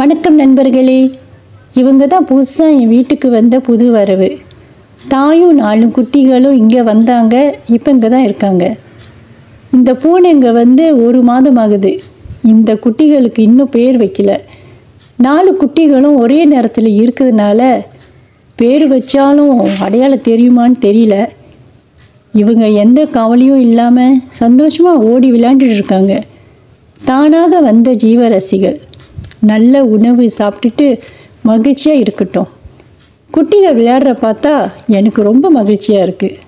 வணக்கம் நண்பர்களே. இவங்க தான் புதுசாக என் வீட்டுக்கு வந்த புது வரவு. தாயும் 4 குட்டிகளும் இங்கே வந்தாங்க. இப்போ இங்கே தான் இருக்காங்க. இந்த பூனைங்க வந்து 1 மாதம் ஆகுது. இந்த குட்டிகளுக்கு இன்னும் பேர் வைக்கல. 4 குட்டிகளும் ஒரே நேரத்தில் இருக்கிறதுனால பேர் வச்சாலும் அடையாளம் தெரியுமான்னு தெரியல. இவங்க எந்த கவலையும் இல்லாமல் சந்தோஷமாக ஓடி விளையாண்டுட்டு இருக்காங்க. தானாக வந்த ஜீவராசிகள் நல்ல உணவு சாப்பிட்டுட்டு மகிழ்ச்சியாக இருக்கட்டும். குட்டிகள் விளையாடுற பார்த்தா எனக்கு ரொம்ப மகிழ்ச்சியாக இருக்குது.